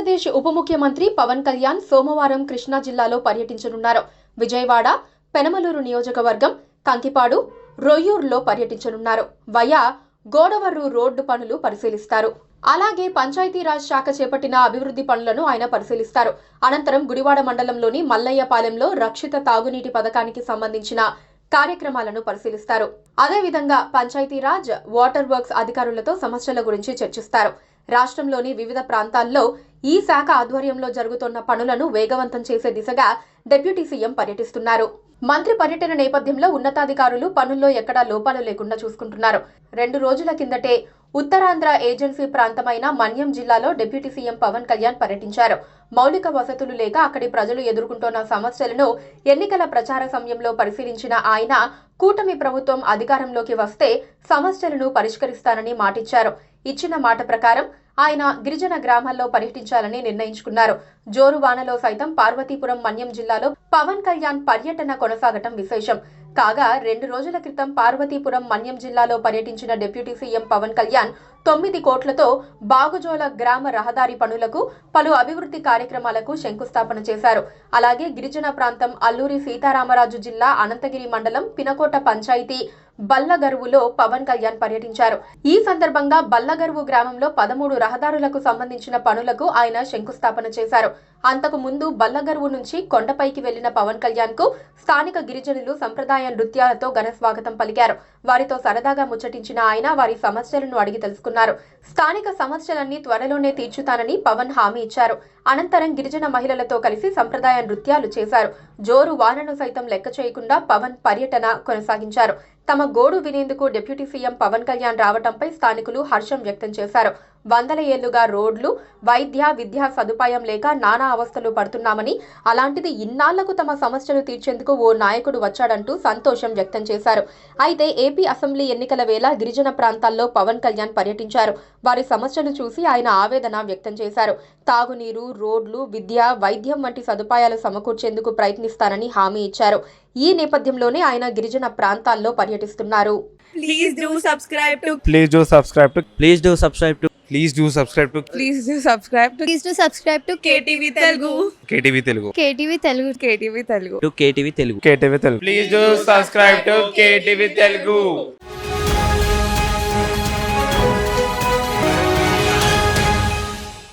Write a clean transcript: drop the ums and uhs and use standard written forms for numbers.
ఆంధ్రప్రదేశ్ ఉప ముఖ్యమంత్రి పవన్ కళ్యాణ్ సోమవారం కృష్ణా జిల్లాలో పర్యటించనున్నారు. విజయవాడ, పెనమలూరు నియోజకవర్గం, కంకిపాడు, రొయ్యూరులో పర్యటించనున్నారు. వయా గోడవరు రోడ్డు పనులు పరిశీలిస్తారు. అలాగే పంచాయతీరాజ్ శాఖ చేపట్టిన అభివృద్ధి పనులను ఆయన పరిశీలిస్తారు. అనంతరం గుడివాడ మండలంలోని మల్లయ్యపాలెంలో రక్షిత తాగునీటి పథకానికి సంబంధించిన కార్యక్రమాలను పరిశీలిస్తారు. అదేవిధంగా పంచాయతీరాజ్, వాటర్ వర్క్స్ అధికారులతో సమస్యల గురించి చర్చిస్తారు. రాష్ట్రంలోని వివిధ ప్రాంతాల్లో ఈ శాఖ ఆధ్వర్యంలో జరుగుతున్న పనులను వేగవంతం చేసే దిశగా డిప్యూటీ సీఎం పర్యటిస్తున్నారు. మంత్రి పర్యటన నేపథ్యంలో ఉన్నతాధికారులు పనుల్లో ఎక్కడా లోపాలు లేకుండా చూసుకుంటున్నారు. 2 రోజుల కిందటే ఉత్తరాంధ్ర ఏజెన్సీ ప్రాంతమైన మన్యం జిల్లాలో డిప్యూటీ సీఎం పవన్ కళ్యాణ్ పర్యటించారు. మౌలిక వసతులు లేక అక్కడి ప్రజలు ఎదుర్కొంటున్న సమస్యలను ఎన్నికల ప్రచార సమయంలో పరిశీలించిన ఆయన కూటమి ప్రభుత్వం అధికారంలోకి వస్తే సమస్యలను పరిష్కరిస్తానని మాటిచ్చారు. ఇచ్చిన మాట ప్రకారం ఆయన గిరిజన గ్రామాల్లో పర్యటించాలని నిర్ణయించుకున్నారు. జోరు వానలో సైతం పార్వతీపురం, మన్యం జిల్లాలో పవన్ కళ్యాణ్ పర్యటన కొనసాగటం విశేషం. కాగా 2 రోజుల క్రితం పార్వతీపురం, మన్యం జిల్లాలో పర్యటించిన డిప్యూటీ సీఎం పవన్ కళ్యాణ్ 9 కోట్లతో బాగుజోల గ్రామ రహదారి పనులకు, పలు అభివృద్ధి కార్యక్రమాలకు శంకుస్థాపన చేశారు. అలాగే గిరిజన ప్రాంతం అల్లూరి సీతారామరాజు జిల్లా అనంతగిరి మండలం పినకోట పంచాయతీ బల్లగరువులో పవన్ కళ్యాణ్ పర్యటించారు. ఈ సందర్భంగా బల్లగరువు గ్రామంలో 13 రహదారులకు సంబంధించిన పనులకు ఆయన శంకుస్థాపన చేశారు. అంతకు ముందు బల్లగరువు నుంచి కొండపైకి వెళ్లిన పవన్ కళ్యాణ్ కు స్థానిక గిరిజనులు సంప్రదాయ నృత్యాలతో ఘన స్వాగతం పలికారు. వారితో సరదాగా ముచ్చటించిన ఆయన వారి సమస్యలను అడిగి తెలుసుకున్నారు. స్థానిక సమస్యలన్నీ త్వరలోనే తీర్చుతానని పవన్ హామీ ఇచ్చారు. అనంతరం గిరిజన మహిళలతో కలిసి సంప్రదాయ నృత్యాలు చేశారు. జోరు వానను సైతం లెక్క చేయకుండా పవన్ పర్యటన కొనసాగించారు. తమ గోడు వినేందుకు డిప్యూటీ సీఎం పవన్ కళ్యాణ్ రావడంపై స్థానికులు హర్షం వ్యక్తం చేశారు. 100 ఏళ్లుగా రోడ్లు, వైద్య, విద్యా సదుపాయం లేక నానా అవస్థలు పడుతున్నామని, అలాంటిది ఇన్నాళ్లకు తమ సమస్యలు తీర్చేందుకు ఓ నాయకుడు వచ్చాడంటూ సంతోషం వ్యక్తం చేశారు. అయితే ఏపీ అసెంబ్లీ ఎన్నికల వేళ గిరిజన ప్రాంతాల్లో పవన్ కళ్యాణ్ పర్యటించారు. వారి సమస్యలు చూసి ఆయన ఆవేదన వ్యక్తం చేశారు. తాగునీరు, రోడ్లు, విద్య, వైద్యం వంటి సదుపాయాలు సమకూర్చేందుకు ప్రయత్నిస్తానని హామీ ఇచ్చారు. ఈ నేపథ్యంలోనే ఆయన గిరిజన ప్రాంతాల్లో పర్యటిస్తున్నారు. Please do subscribe to Please do subscribe to Please do subscribe to Please do subscribe to Please do subscribe to Please do subscribe to KTV Telugu. KTV Telugu. KTV Telugu. KTV Telugu. KTV Telugu. KTV Telugu. Please do subscribe to KTV Telugu.